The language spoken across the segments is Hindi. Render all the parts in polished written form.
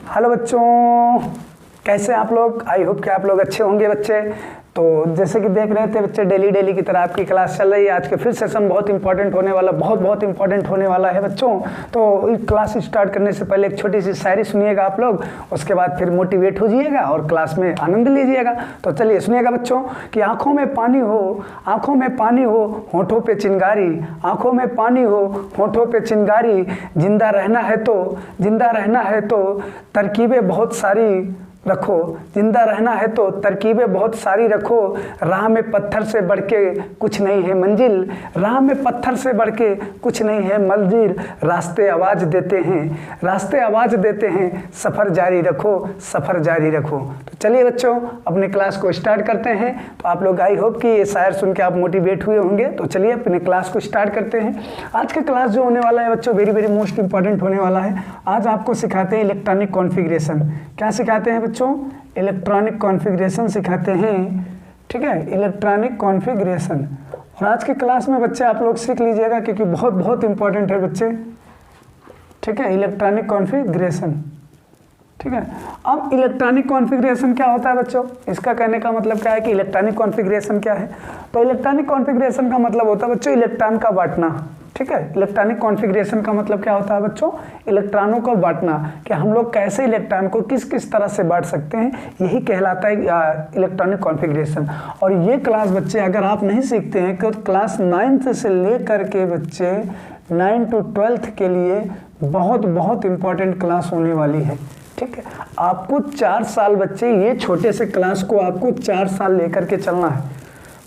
हेलो बच्चों, कैसे आप लोग? आई होप कि आप लोग अच्छे होंगे बच्चे। तो जैसे कि देख रहे थे बच्चे, डेली की तरह आपकी क्लास चल रही है। आज के फिर सेशन बहुत इंपॉर्टेंट होने वाला, बहुत इंपॉर्टेंट होने वाला है बच्चों। तो इस क्लास स्टार्ट करने से पहले एक छोटी सी शायरी सुनिएगा आप लोग, उसके बाद फिर मोटिवेट हो जाइएगा और क्लास में आनंद लीजिएगा। तो चलिए सुनिएगा बच्चों कि आँखों में पानी हो होठों पे चिंगारी, आँखों में पानी हो होठों पे चिंगारी, जिंदा रहना है तो तरकीबें बहुत सारी रखो, जिंदा रहना है तो तरकीबें बहुत सारी रखो, राह में पत्थर से बढ़ के कुछ नहीं है मंजिल, राह में पत्थर से बढ़ के कुछ नहीं है मंजिल, रास्ते आवाज़ देते हैं सफ़र जारी रखो। तो चलिए बच्चों, अपने क्लास को स्टार्ट करते हैं। तो आप लोग आई होप कि ये शायर सुन के आप मोटिवेट हुए होंगे। तो चलिए अपने क्लास को स्टार्ट करते हैं। आज का क्लास जो होने वाला है बच्चों, वेरी मोस्ट इंपॉर्टेंट होने वाला है। आज आपको सिखाते हैं इलेक्ट्रॉनिक कॉन्फ़िगरेशन। क्या सिखाते हैं बच्चों? इलेक्ट्रॉनिक कॉन्फ़िगरेशन सिखाते हैं, ठीक है, इलेक्ट्रॉनिक कॉन्फ़िगरेशन। और आज की क्लास में बच्चे आप लोग सीख लीजिएगा क्योंकि बहुत इंपॉर्टेंट है बच्चे, ठीक है, इलेक्ट्रॉनिक कॉन्फ़िगरेशन। ठीक है, अब इलेक्ट्रॉनिक कॉन्फ़िगरेशन क्या होता है बच्चों? इसका कहने का मतलब क्या है कि इलेक्ट्रॉनिक कॉन्फ़िगरेशन क्या है? तो इलेक्ट्रॉनिक कॉन्फ़िगरेशन का मतलब होता है बच्चों इलेक्ट्रॉन का बांटना। ठीक है, इलेक्ट्रॉनिक कॉन्फ़िगरेशन का मतलब क्या होता है बच्चों? इलेक्ट्रॉनों को बांटना, कि हम लोग कैसे इलेक्ट्रॉन को किस तरह से बांट सकते हैं, यही कहलाता है इलेक्ट्रॉनिक कॉन्फ़िगरेशन। और ये क्लास बच्चे अगर आप नहीं सीखते हैं तो क्लास 9th से लेकर के बच्चे 9 to 12th के लिए बहुत इंपॉर्टेंट क्लास होने वाली है। ठीक है, आपको 4 साल बच्चे, ये छोटे से क्लास को आपको 4 साल लेकर के चलना है।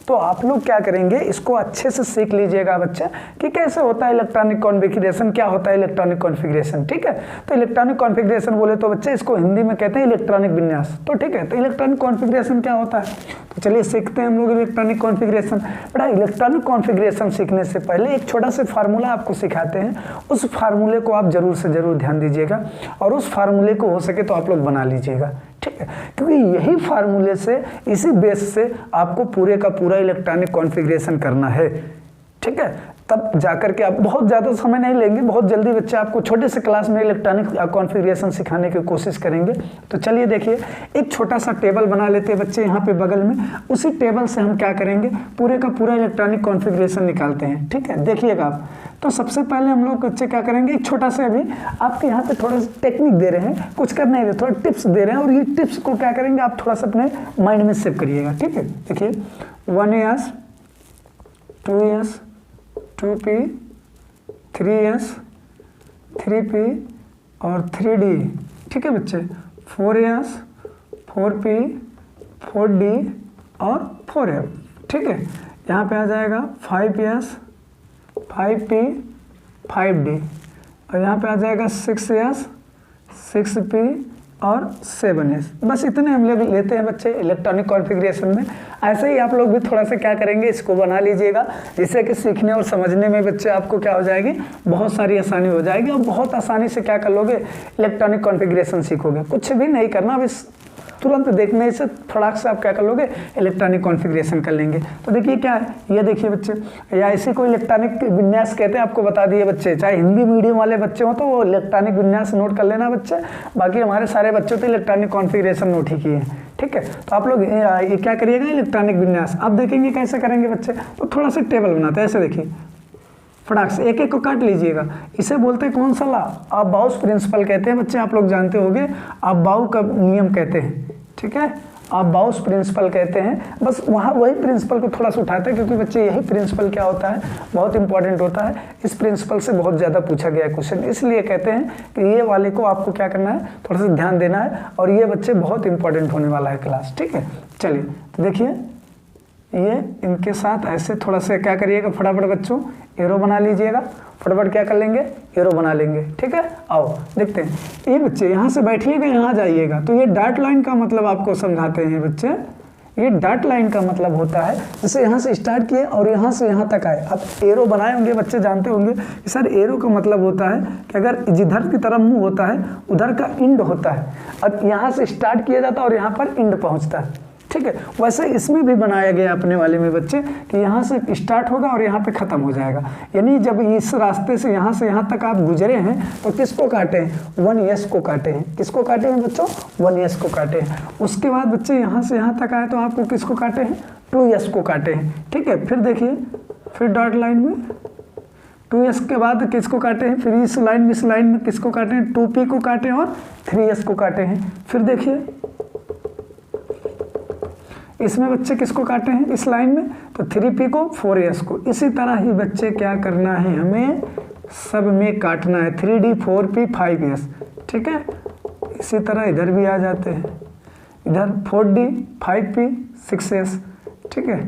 तो आप लोग क्या करेंगे, इसको अच्छे से सीख लीजिएगा बच्चा कि कैसे होता है इलेक्ट्रॉनिक कॉन्फ़िगरेशन, क्या होता है इलेक्ट्रॉनिक कॉन्फ़िगरेशन। ठीक है, तो इलेक्ट्रॉनिक कॉन्फ़िगरेशन बोले तो बच्चे इसको हिंदी में कहते हैं इलेक्ट्रॉनिक विन्यास। तो ठीक है, तो इलेक्ट्रॉनिक कॉन्फ़िगरेशन क्या होता है, तो चलिए सीखते हैं हम लोग इलेक्ट्रॉनिक कॉन्फ़िगरेशन। बेटा, इलेक्ट्रॉनिक कॉन्फ़िगरेशन सीखने से पहले एक छोटा सा फार्मूला आपको सिखाते हैं, उस फार्मूले को आप जरूर से जरूर ध्यान दीजिएगा और उस फार्मूले को हो सके तो आप लोग बना लीजिएगा। ठीक है, क्योंकि यही फार्मूले से, इसी बेस से आपको पूरे का पूरा इलेक्ट्रॉनिक कॉन्फ़िगरेशन करना है। ठीक है, तब जाकर के आप बहुत ज़्यादा समय नहीं लेंगे, बहुत जल्दी बच्चे आपको छोटे से क्लास में इलेक्ट्रॉनिक कॉन्फ़िगरेशन सिखाने की कोशिश करेंगे। तो चलिए देखिए, एक छोटा सा टेबल बना लेते हैं बच्चे यहाँ पे बगल में। उसी टेबल से हम क्या करेंगे, पूरे का पूरा इलेक्ट्रॉनिक कॉन्फ़िगरेशन निकालते हैं। ठीक है, देखिएगा आप। तो सबसे पहले हम लोग बच्चे क्या करेंगे, एक छोटा सा अभी आपके यहाँ पे थोड़ा सा टेक्निक दे रहे हैं, कुछ कर नहीं रहे, थोड़ा टिप्स दे रहे हैं। और ये टिप्स को क्या करेंगे, आप थोड़ा सा अपने माइंड में सेव करिएगा। ठीक है, देखिए 1s 2s 2p 3s 3p और 3d। ठीक है बच्चे, 4s 4p 4d और 4f। ठीक है, यहाँ पे आ जाएगा 5s 5p 5d और यहाँ पे आ जाएगा 6s 6p और 7s। बस इतने हम लोग लेते हैं बच्चे इलेक्ट्रॉनिक कॉन्फ़िगरेशन में। ऐसे ही आप लोग भी थोड़ा सा क्या करेंगे, इसको बना लीजिएगा, जिससे कि सीखने और समझने में बच्चे आपको क्या हो जाएगी, बहुत सारी आसानी हो जाएगी और बहुत आसानी से क्या कर लोगे, इलेक्ट्रॉनिक कॉन्फ़िगरेशन सीखोगे। कुछ भी नहीं करना, बस तुरंत देखने से थोड़ा सा आप क्या कर लोगे, इलेक्ट्रॉनिक कॉन्फ़िगरेशन कर लेंगे। तो देखिए क्या है, ये देखिए बच्चे, या इसी को इलेक्ट्रॉनिक विन्यास कहते हैं, आपको बता दिए बच्चे। चाहे हिंदी मीडियम वाले बच्चे हो तो वो इलेक्ट्रॉनिक विन्यास नोट कर लेना बच्चे, बाकी हमारे सारे बच्चों तो इलेक्ट्रॉनिक कॉन्फ़िगरेशन नोट ही किए हैं। ठीक है, तो आप लोग ये क्या करिएगा, इलेक्ट्रॉनिक विन्यास। अब देखेंगे कैसे करेंगे बच्चे, तो थोड़ा सा टेबल बनाते हैं, ऐसे देखिए फटाक से एक को काट लीजिएगा। इसे बोलते हैं कौन सा लॉ, अबाउस प्रिंसिपल कहते हैं बच्चे, आप लोग जानते होंगे, अबाउ का नियम कहते हैं। ठीक है, अबाउस प्रिंसिपल कहते हैं। बस वहाँ वही प्रिंसिपल को थोड़ा सा उठाते हैं, क्योंकि बच्चे यही प्रिंसिपल क्या होता है, बहुत इंपॉर्टेंट होता है। इस प्रिंसिपल से बहुत ज़्यादा पूछा गया क्वेश्चन, इसलिए कहते हैं कि ये वाले को आपको क्या करना है, थोड़ा सा ध्यान देना है। और ये बच्चे बहुत इंपॉर्टेंट होने वाला है क्लास। ठीक है, चलिए तो देखिए, ये इनके साथ ऐसे थोड़ा सा क्या करिएगा, फटाफट बच्चों एरो बना लीजिएगा, फटाफट क्या कर लेंगे, एरो बना लेंगे। ठीक है, आओ देखते हैं। ये बच्चे यहाँ से बैठिएगा, यहाँ जाइएगा, तो ये डॉट लाइन का मतलब आपको समझाते हैं बच्चे। ये डॉट लाइन का मतलब होता है, जैसे यहाँ से स्टार्ट किए और यहाँ से यहाँ तक आए। आप एरो बनाए होंगे बच्चे, जानते होंगे कि सर एरो का मतलब होता है कि अगर जिधर की तरफ मुँह होता है उधर का इंड होता है। अब यहाँ से स्टार्ट किया जाता है और यहाँ पर इंड पहुँचता है। ठीक है। वैसे इसमें भी बनाया गया अपने वाले में बच्चे कि यहाँ से स्टार्ट होगा और यहाँ पे ख़त्म हो जाएगा, यानी जब इस रास्ते से यहाँ तक आप गुजरे हैं तो किसको काटे हैं, 1s को काटे हैं। किसको काटे हैं बच्चों, 1s को काटे हैं। उसके बाद बच्चे यहाँ से यहाँ तक आए तो आपको किसको काटे हैं, 2s को काटे हैं, ठीक है। फिर देखिए, फिर डॉट लाइन में 2s के बाद किसको काटे हैं, फिर इस लाइन में किसको काटे हैं, 2p को काटे हैं और 3s को काटे हैं। फिर देखिए इसमें बच्चे किसको काटे हैं, इस लाइन में तो 3p को, 4s को। इसी तरह ही बच्चे क्या करना है, हमें सब में काटना है, 3d 4p 5s, ठीक है। इसी तरह इधर भी आ जाते हैं, इधर 4d 5p 6s, ठीक है।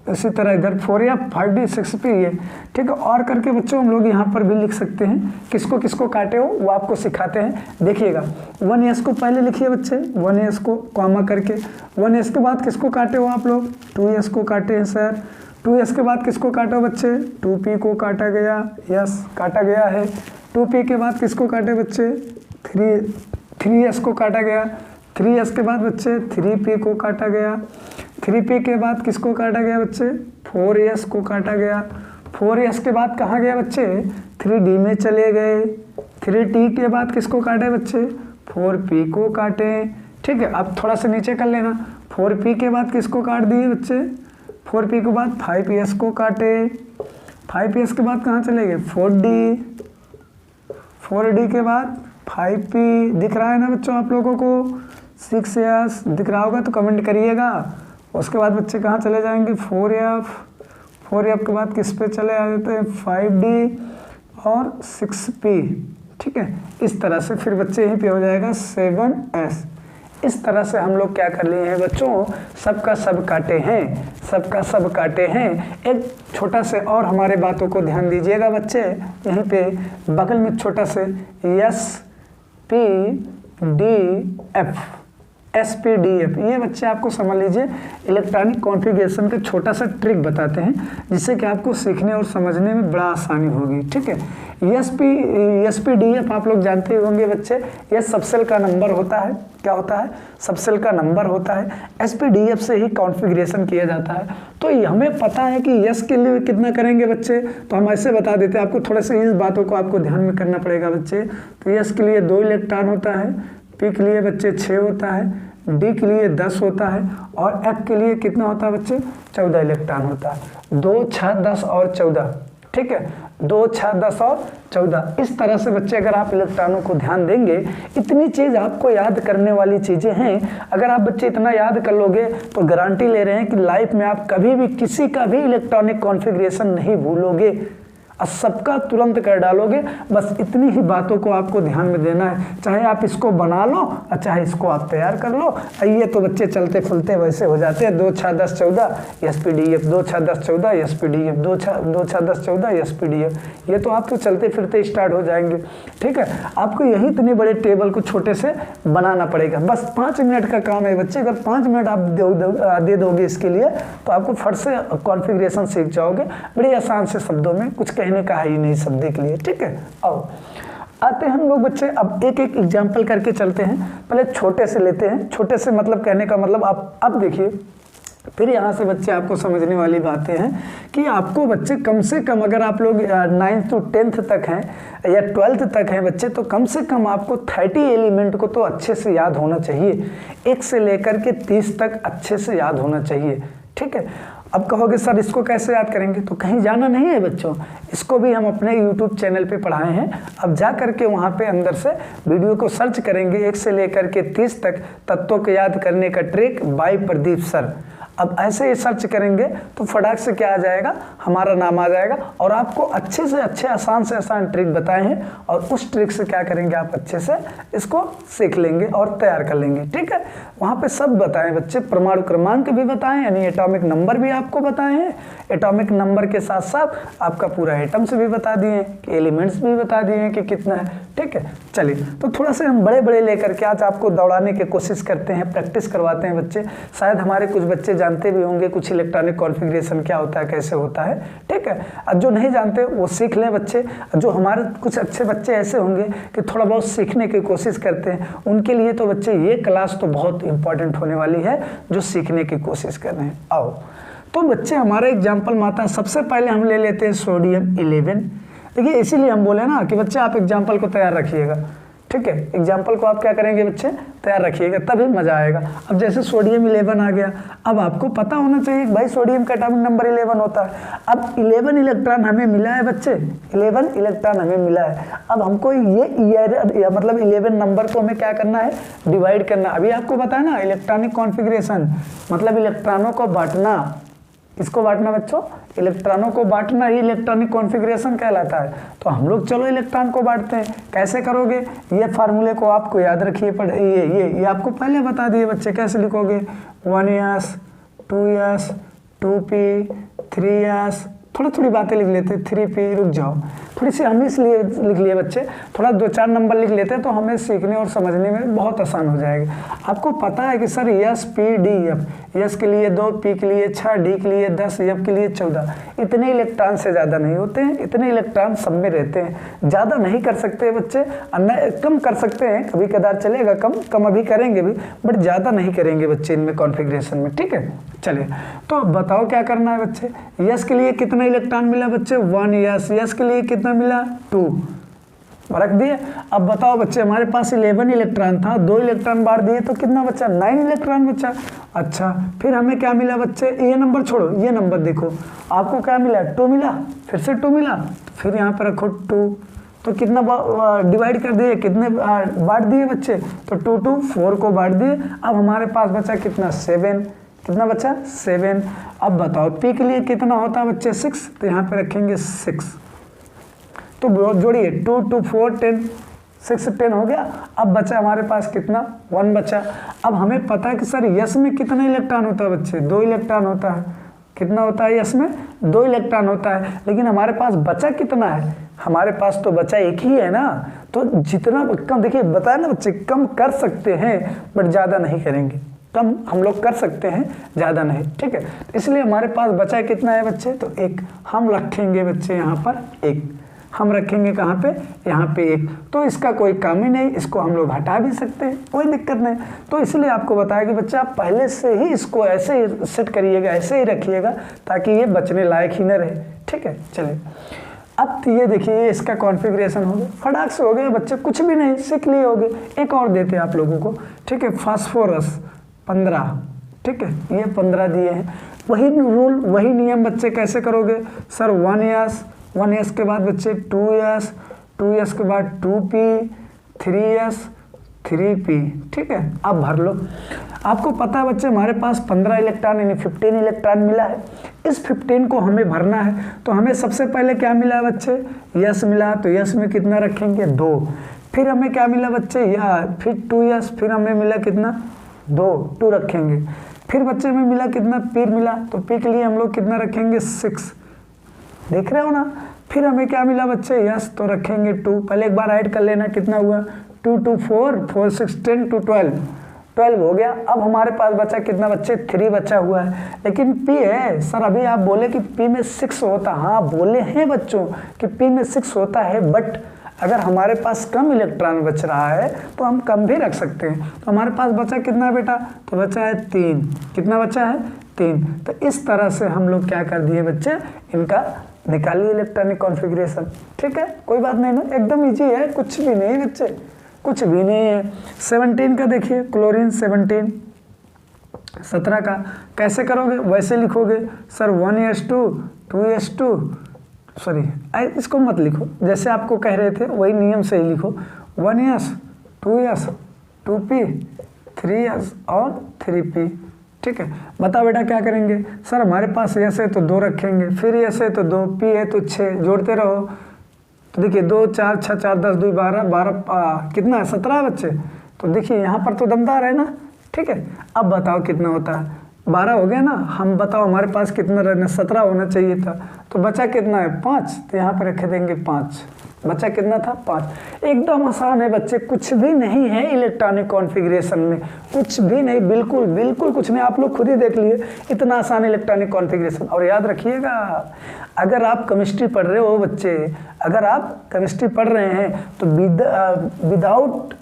इसी तरह इधर 4 5d 6p ये, ठीक है। और करके बच्चों हम लोग यहाँ पर भी लिख सकते हैं, किसको किसको काटे हो वो आपको सिखाते हैं। देखिएगा 1s को पहले लिखिए बच्चे, 1s को कॉमा करके, 1s के बाद किसको काटे हो आप लोग, 2s को काटे हैं सर। 2s के बाद किसको काटे हो बच्चे, 2p को काटा गया, यस काटा गया है। 2p के बाद किसको काटे बच्चे, 3s को काटा गया। 3s के बाद बच्चे 3p को काटा गया। 3p के बाद किसको काटा गया बच्चे, 4s को काटा गया। 4s के बाद कहाँ गया बच्चे, 3d में चले गए। 3t के बाद किसको काटे बच्चे, 4p को काटे, ठीक है। अब थोड़ा सा नीचे कर लेना, 4p के बाद किसको काट दिए बच्चे, 4p के बाद 5s को काटे। 5s के बाद कहाँ चले गए, 4d। 4d के बाद 5p, दिख रहा है ना बच्चों आप लोगों को, 6s दिख रहा होगा तो कमेंट करिएगा। उसके बाद बच्चे कहाँ चले जाएंगे, 4f के बाद किस पे चले आ जाते हैं, 5d और 6p, ठीक है। इस तरह से फिर बच्चे यहीं पे हो जाएगा 7s। इस तरह से हम लोग क्या कर लिए हैं बच्चों, सबका सब काटे हैं, सबका सब काटे हैं। एक छोटा से और हमारे बातों को ध्यान दीजिएगा बच्चे, यहीं पे बगल में छोटा से SPDF, ये बच्चे आपको समझ लीजिए इलेक्ट्रॉनिक कॉन्फ़िगरेशन का छोटा सा ट्रिक बताते हैं, जिससे कि आपको सीखने और समझने में बड़ा आसानी होगी, ठीक है। SPDF आप लोग जानते होंगे बच्चे, ये सबसेल का नंबर होता है। क्या होता है, सबसेल का नंबर होता है। SPDF से ही कॉन्फ़िगरेशन किया जाता है। तो हमें पता है कि यस के लिए कितना करेंगे बच्चे, तो हम ऐसे बता देते हैं आपको, थोड़ा सा इस बातों को आपको ध्यान में करना पड़ेगा बच्चे। तो यस के लिए 2 इलेक्ट्रॉन होता है, पी के लिए बच्चे 6 होता है, डी के लिए 10 होता है और एफ के लिए कितना होता है बच्चे, 14 इलेक्ट्रॉन होता है। 2 6 10 और 14, ठीक है। 2 6 10 और 14, इस तरह से बच्चे अगर आप इलेक्ट्रॉनों को ध्यान देंगे, इतनी चीज़ आपको याद करने वाली चीज़ें हैं। अगर आप बच्चे इतना याद कर लोगे तो गारंटी ले रहे हैं कि लाइफ में आप कभी भी किसी का भी इलेक्ट्रॉनिक कॉन्फ़िगरेशन नहीं भूलोगे और सबका तुरंत कर डालोगे। बस इतनी ही बातों को आपको ध्यान में देना है, चाहे आप इसको बना लो और चाहे इसको आप तैयार कर लो। ये तो बच्चे चलते फुलते वैसे हो जाते हैं। 2 6 10 14 SPDF, 2 6 10 14 SPDF, 2 6 10 14 SPDF, ये तो आपको चलते फिरते स्टार्ट हो जाएंगे, ठीक है। आपको यही इतने बड़े टेबल को छोटे से बनाना पड़ेगा। बस 5 मिनट का काम है बच्चे, अगर 5 मिनट आप दे दोगे इसके लिए तो आपको फट से कॉन्फ़िगरेशन सीख जाओगे, बड़ी आसान से शब्दों में, कुछ कहने का है ही नहीं शब्द के लिए, ठीक है। आओ आते हैं हम लोग बच्चे, अब एक एक एग्जाम्पल करके चलते हैं। पहले छोटे से लेते हैं, छोटे से मतलब कहने का मतलब आप अब देखिए, फिर यहाँ से बच्चे आपको समझने वाली बातें हैं कि आपको बच्चे कम से कम, अगर आप लोग 9th to 10th तक हैं या 12th तक हैं बच्चे, तो कम से कम आपको 30 एलिमेंट को तो अच्छे से याद होना चाहिए। 1 से लेकर के 30 तक अच्छे से याद होना चाहिए, ठीक है। अब कहोगे सर इसको कैसे याद करेंगे, तो कहीं जाना नहीं है बच्चों, इसको भी हम अपने YouTube चैनल पे पढ़ाए हैं। अब जा करके वहाँ पे अंदर से वीडियो को सर्च करेंगे, 1 से लेकर के 30 तक तत्वों को याद करने का ट्रिक बाय प्रदीप सर। अब ऐसे ही सर्च करेंगे तो फटाक से क्या आ जाएगा, हमारा नाम आ जाएगा और आपको अच्छे से अच्छे आसान से आसान ट्रिक बताए हैं और उस ट्रिक से क्या करेंगे, आप अच्छे से इसको सीख लेंगे और तैयार कर लेंगे, ठीक है। वहाँ पे सब बताए बच्चे, परमाणु क्रमांक भी बताए, यानी एटॉमिक नंबर भी आपको बताए हैं। एटॉमिक नंबर के साथ साथ आपका पूरा एटम्स भी बता दिए हैं, कि एलिमेंट्स भी बता दिए हैं कि कितना है, ठीक है। चलिए तो थोड़ा सा हम बड़े बड़े लेकर के आज आपको दौड़ाने की कोशिश करते हैं, प्रैक्टिस करवाते हैं बच्चे। शायद हमारे कुछ बच्चे जानते भी होंगे कुछ इलेक्ट्रॉनिक कॉन्फ़िगरेशन क्या होता है, कैसे होता है, ठीक है। और जो नहीं जानते वो सीख लें बच्चे। जो हमारे कुछ अच्छे बच्चे ऐसे होंगे कि थोड़ा बहुत सीखने की कोशिश करते हैं, उनके लिए तो बच्चे ये क्लास तो बहुत इंपॉर्टेंट होने वाली है, जो सीखने की कोशिश कर रहे हैं। आओ तो बच्चे हमारा एग्जाम्पल माता सबसे पहले हम ले लेते हैं सोडियम 11। देखिए इसीलिए हम बोले ना कि बच्चे आप एग्जाम्पल को तैयार रखिएगा, ठीक है। एग्जाम्पल को आप क्या करेंगे बच्चे, तैयार रखिएगा, तभी मज़ा आएगा। अब जैसे सोडियम 11 आ गया, अब आपको पता होना चाहिए भाई सोडियम का एटॉमिक नंबर 11 होता है। अब 11 इलेक्ट्रॉन हमें मिला है बच्चे, 11 इलेक्ट्रॉन हमें मिला है। अब हमको ये मतलब 11 नंबर को हमें क्या करना है, डिवाइड करना। अभी आपको बताया ना इलेक्ट्रॉनिक कॉन्फ़िगरेशन मतलब इलेक्ट्रॉनों को बांटना, इसको बांटना बच्चों, इलेक्ट्रॉनों को बांटना, ये इलेक्ट्रॉनिक कॉन्फ़िगरेशन कहलाता है। तो हम लोग चलो इलेक्ट्रॉन को बांटते हैं। कैसे करोगे, ये फार्मूले को आपको याद रखिए, ये आपको पहले बता दिए बच्चे। कैसे लिखोगे, 1s 2s 2p 3s, थोड़ी बातें लिख लेते, 3p, रुक जाओ थोड़ी सी हम इसलिए लिख लिए बच्चे, थोड़ा 2-4 नंबर लिख लेते तो हमें सीखने और समझने में बहुत आसान हो जाएगा। आपको पता है कि sir yes P D F, yes के लिए 2, पी के लिए 6, डी के लिए 10, एफ के लिए 14, इतने इलेक्ट्रॉन से ज़्यादा नहीं होते हैं, इतने इलेक्ट्रॉन सब में रहते हैं। ज़्यादा नहीं कर सकते बच्चे, कम कर सकते हैं, कभी कदार चलेगा, कम अभी करेंगे भी, बट ज़्यादा नहीं करेंगे बच्चे इनमें कॉन्फ़िगरेशन में, ठीक है। चलिए तो अब बताओ क्या करना है बच्चे। यस के लिए कितना इलेक्ट्रॉन मिला बच्चे, 1 यस के लिए कितना मिला, 2 रख दिए। अब बताओ बच्चे हमारे पास 11 इलेक्ट्रॉन था, 2 इलेक्ट्रॉन बांट दिए तो कितना बचा, 9 इलेक्ट्रॉन बचा। अच्छा फिर हमें क्या मिला बच्चे, ये नंबर छोड़ो, ये नंबर देखो, आपको क्या मिला, 2 मिला, फिर से 2 मिला, फिर यहाँ पर रखो 2, तो कितना डिवाइड कर दिए, कितने बांट दिए बच्चे, तो 2 4 को बांट दिए। अब हमारे पास बचा कितना, 7, कितना बचा, 7। अब बताओ पी के लिए कितना होता है बच्चे, 6, तो यहाँ पे रखेंगे 6, तो जोड़िए 2 2 4 10, 6 10 हो गया। अब बचा हमारे पास कितना, 1 बचा। अब हमें पता है कि सर यस में कितना इलेक्ट्रॉन होता है बच्चे, 2 इलेक्ट्रॉन होता है। कितना होता है यस में, 2 इलेक्ट्रॉन होता है, लेकिन हमारे पास बचा कितना है, हमारे पास तो बचा एक ही है ना। तो जितना कम, देखिए बताया ना बच्चे, कम कर सकते हैं बट ज़्यादा नहीं करेंगे, कम हम लोग कर सकते हैं, ज़्यादा नहीं, ठीक है। इसलिए हमारे पास बचा कितना है बच्चे, तो 1 हम रखेंगे बच्चे, यहाँ पर 1 हम रखेंगे, कहाँ पे, यहाँ पे 1। तो इसका कोई काम ही नहीं, इसको हम लोग हटा भी सकते हैं, कोई दिक्कत नहीं। तो इसलिए आपको बताया कि बच्चा आप पहले से ही इसको ऐसे ही सेट करिएगा, ऐसे ही रखिएगा ताकि ये बचने लायक ही न रहे, ठीक है। चलिए अब तो ये देखिए इसका कॉन्फ़िगरेशन हो गया, फटाक से हो गया बच्चे, कुछ भी नहीं, सीख लिए होगे। एक और देते हैं आप लोगों को, ठीक है, फास्फोरस 15, ठीक है, ये 15 दिए हैं। वही रूल, वही नियम बच्चे, कैसे करोगे सर, 1 यस के बाद बच्चे 2 यस के बाद 2p 3s 3p, ठीक है। अब भर लो। आपको पता है बच्चे हमारे पास 15 इलेक्ट्रॉन यानी 15 इलेक्ट्रॉन मिला है, इस 15 को हमें भरना है। तो हमें सबसे पहले क्या मिला है बच्चे, यस मिला, तो यस में कितना रखेंगे, 2। फिर हमें क्या मिला बच्चे, फिर 2 यस, फिर हमें मिला कितना, 2 रखेंगे। फिर बच्चे में मिला कितना, पी मिला, तो पी के लिए हम लोग कितना रखेंगे, 6, देख रहे हो ना। फिर हमें क्या मिला बच्चे, यस, तो रखेंगे 2, पहले एक बार ऐड कर लेना, कितना हुआ, 2 2 4 4 6 10 2 12 हो गया। अब हमारे पास बचा कितना बच्चे, 3 बचा हुआ है, लेकिन पी है सर, अभी आप बोले कि पी में 6 होता, हाँ बोले हैं बच्चों कि पी में 6 होता है, बट अगर हमारे पास कम इलेक्ट्रॉन बच रहा है तो हम कम भी रख सकते हैं। तो हमारे पास बचा कितना है बेटा, तो बचा है 3, कितना बचा है, 3। तो इस तरह से हम लोग क्या कर दिए बच्चे, इनका निकालिए इलेक्ट्रॉनिक कॉन्फ़िगरेशन, ठीक है, कोई बात नहीं ना, एकदम इजी है, कुछ भी नहीं बच्चे, कुछ भी नहीं है। 17 का देखिए, क्लोरीन 17 का कैसे करोगे, वैसे लिखोगे सर 1s2 2s2, सॉरी इसको मत लिखो, जैसे आपको कह रहे थे वही नियम से ही लिखो, 1s 2s 2p 3s और 3p, ठीक है। बताओ बेटा क्या करेंगे, सर हमारे पास यस है तो 2 रखेंगे, फिर यस है तो 2, पी है तो 6, जोड़ते रहो। तो देखिए 2 4 6 4 10 2 12 कितना है, 17 बच्चे। तो देखिए यहाँ पर तो दमदार है ना, ठीक है। अब बताओ कितना होता है, 12 हो गया ना। हम बताओ हमारे पास कितना रहना, 17 होना चाहिए था, तो बचा कितना है, 5, तो यहाँ पर रख देंगे 5, बच्चा कितना था 5। एकदम आसान है बच्चे, कुछ भी नहीं है इलेक्ट्रॉनिक कॉन्फ़िगरेशन में, कुछ भी नहीं, बिल्कुल बिल्कुल कुछ नहीं। आप लोग खुद ही देख लिए, इतना आसान इलेक्ट्रॉनिक कॉन्फ़िगरेशन। और याद रखिएगा, अगर आप केमिस्ट्री पढ़ रहे हो बच्चे, अगर आप केमिस्ट्री पढ़ रहे हैं तो विदाउट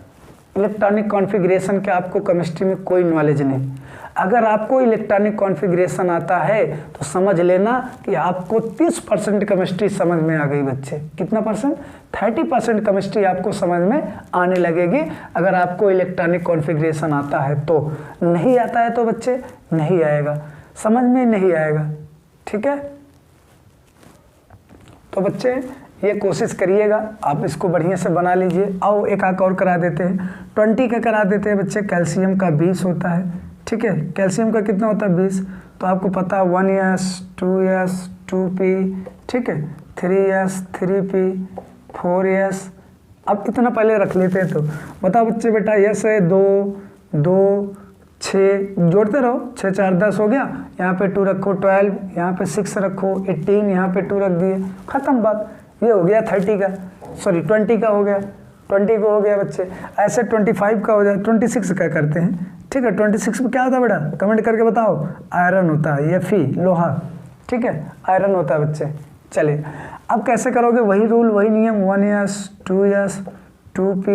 इलेक्ट्रॉनिक कॉन्फ़िगरेशन के आपको केमिस्ट्री में कोई नॉलेज नहीं। अगर आपको इलेक्ट्रॉनिक कॉन्फ़िगरेशन आता है तो समझ लेना कि आपको 30% केमिस्ट्री समझ में आ गई बच्चे। कितना परसेंट? 30% केमिस्ट्री आपको समझ में आने लगेगी अगर आपको इलेक्ट्रॉनिक कॉन्फ़िगरेशन आता है तो। नहीं आता है तो बच्चे नहीं आएगा, समझ में नहीं आएगा। ठीक है, तो बच्चे ये कोशिश करिएगा, आप इसको बढ़िया से बना लीजिए। आओ एक आंक और करा देते हैं, 20 का करा देते हैं बच्चे। कैल्शियम का 20 होता है, ठीक है, कैल्शियम का कितना होता है 20, तो आपको पता है 1s 2s 2p, ठीक है, 3s 3p 4s। अब इतना पहले रख लेते हैं, तो बताओ बच्चे, बेटा यस है 2 2 6, जोड़ते रहो, 6 4 10 हो गया, यहाँ पे 2 रखो 12, यहाँ पे 6 रखो 18, यहाँ पे 2 रख दिए, ख़त्म बात। ये हो गया 30 का, सॉरी 20 का हो गया, 20 को हो गया बच्चे। ऐसे 25 का हो जाए, 26 का करते हैं, ठीक है। 26 में क्या होता है बेटा, कमेंट करके बताओ। आयरन होता है, Fe लोहा, ठीक है, आयरन होता है बच्चे। चलिए अब कैसे करोगे, वही रूल वही नियम, 1s 2s 2p,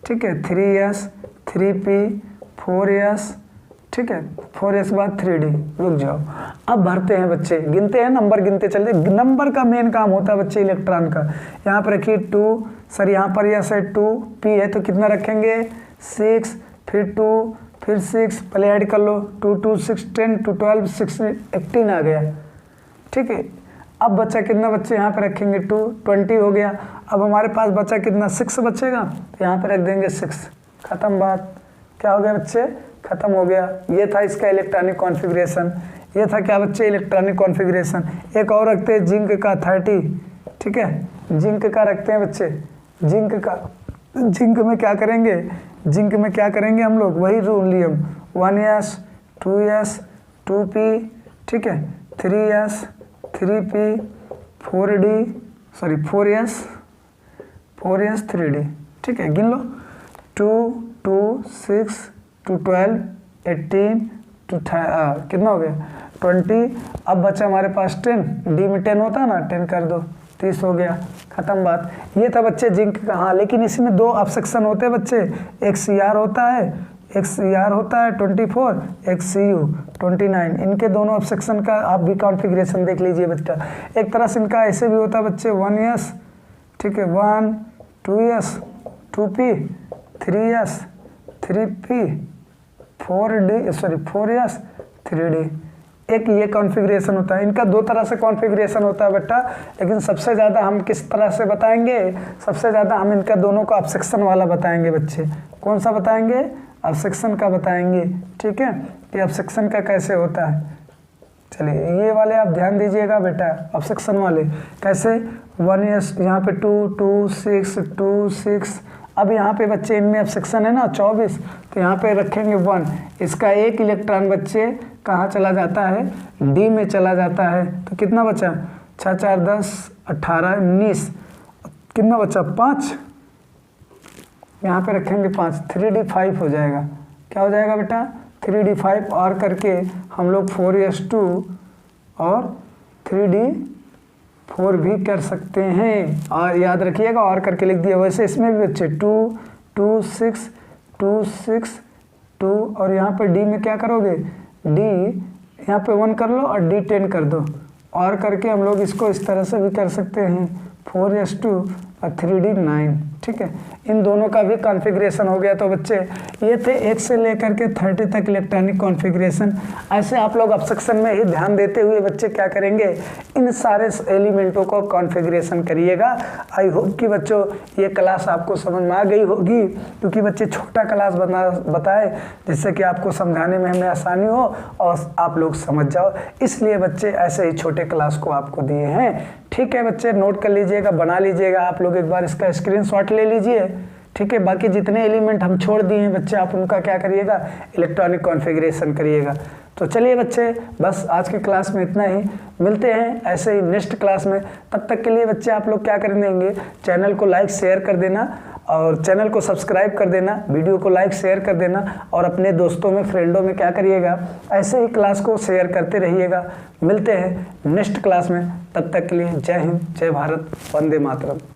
ठीक है, 3s 3p 4s, ठीक है, 4s के बाद 3d। रुक जाओ, अब भरते हैं बच्चे, गिनते हैं, नंबर गिनते चलते। नंबर का मेन काम होता है बच्चे इलेक्ट्रॉन का। यहाँ पर रखिए 2, सर यहाँ पर यस है 2, p है तो कितना रखेंगे 6, फिर 2, फिर 6, पहले ऐड कर लो, 2 2 6 10 2 12 6 18 आ गया, ठीक है। अब बच्चा कितना बच्चे यहाँ पे रखेंगे 2, 20 हो गया। अब हमारे पास बचा कितना 6 बचेगा, तो यहाँ पे रख देंगे 6, ख़त्म बात। क्या हो गया बच्चे, ख़त्म हो गया। ये था इसका इलेक्ट्रॉनिक कॉन्फ़िगरेशन। ये था क्या बच्चे, इलेक्ट्रॉनिक कॉन्फ़िगरेशन। एक और रखते हैं जिंक का 30, ठीक है, जिंक का रखते हैं बच्चे, जिंक का। जिंक में क्या करेंगे, जिंक में क्या करेंगे हम लोग, वही रूल नियम, 1s 2s 2p, ठीक है, 3s 3p 4d, sorry 4s 3d, ठीक है, गिन लो, 2 2 6 2 12 18 2 कितना हो गया 20। अब बचा हमारे पास 10, डी में 10 होता है ना, 10 कर दो, 30 हो गया, ख़त्म बात। ये था बच्चे जिंक का। हाँ, लेकिन इसमें 2 ऑब्सेक्शन होते हैं बच्चे, एक Cr होता है, एक Cr होता है 24, एक Cu 29। इनके दोनों ऑब्सेक्शन का आप भी कॉन्फ़िगरेशन देख लीजिए बच्चा। एक तरह से इनका ऐसे भी होता है बच्चे, 1s, ठीक है, 1 2s 2p 3s 3p 4d, sorry 4s 3d। एक ये कॉन्फ़िगरेशन होता है। इनका 2 तरह से कॉन्फ़िगरेशन होता है बेटा, लेकिन सबसे ज़्यादा हम किस तरह से बताएंगे, सबसे ज़्यादा हम इनका दोनों का ऑब्सेक्शन वाला बताएंगे बच्चे। कौन सा बताएंगे, ऑब्सेक्शन का बताएंगे, ठीक है, कि ऑब्सेक्शन का कैसे होता है। चलिए ये वाले आप ध्यान दीजिएगा बेटा, ऑब्सेक्शन वाले कैसे, 1s यहाँ पे 2 2 6 2 6। अब यहाँ पे बच्चे इनमें ऑब्सेक्शन है ना 24, तो यहाँ पे रखेंगे 1। इसका एक इलेक्ट्रॉन बच्चे कहाँ चला जाता है, डी में चला जाता है। तो कितना बचा, 6 4 10 18 19, कितना बचा 5, यहाँ पे रखेंगे 5, 3d5 हो जाएगा। क्या हो जाएगा बेटा, 3d5। और करके हम लोग 4s2 और 3d4 भी कर सकते हैं। और याद रखिएगा, और करके लिख दिया। वैसे इसमें भी बच्चे 2 2 6 2 6 2, और यहाँ पर डी में क्या करोगे, डी यहाँ पे 1 कर लो और डी 10 कर दो। और करके हम लोग इसको इस तरह से भी कर सकते हैं, 4s2 और 3d9, ठीक है। इन दोनों का भी कॉन्फ़िगरेशन हो गया। तो बच्चे ये थे 1 से लेकर के 30 तक इलेक्ट्रॉनिक कॉन्फ़िगरेशन। ऐसे आप लोग ऑब्सेक्शन में ही ध्यान देते हुए बच्चे क्या करेंगे, इन सारे एलिमेंटों को कॉन्फ़िगरेशन करिएगा। आई होप कि बच्चों ये क्लास आपको समझ में आ गई होगी, क्योंकि बच्चे छोटा क्लास बताए जिससे कि आपको समझाने में हमें आसानी हो और आप लोग समझ जाओ, इसलिए बच्चे ऐसे ही छोटे क्लास को आपको दिए हैं। ठीक है बच्चे, नोट कर लीजिएगा, बना लीजिएगा, आप लोग एक बार इसका स्क्रीनशॉट ले लीजिए, ठीक है। बाकी जितने एलिमेंट हम छोड़ दिए हैं बच्चे, आप उनका क्या करिएगा, इलेक्ट्रॉनिक कॉन्फ़िगरेशन करिएगा। तो चलिए बच्चे, बस आज की क्लास में इतना ही। मिलते हैं ऐसे ही नेक्स्ट क्लास में। तब तक के लिए बच्चे आप लोग क्या कर देंगे, चैनल को लाइक शेयर कर देना और चैनल को सब्सक्राइब कर देना, वीडियो को लाइक शेयर कर देना और अपने दोस्तों में, फ्रेंडों में क्या करिएगा, ऐसे ही क्लास को शेयर करते रहिएगा। मिलते हैं नेक्स्ट क्लास में। तब तक के लिए जय हिंद, जय भारत, वंदे मातरम।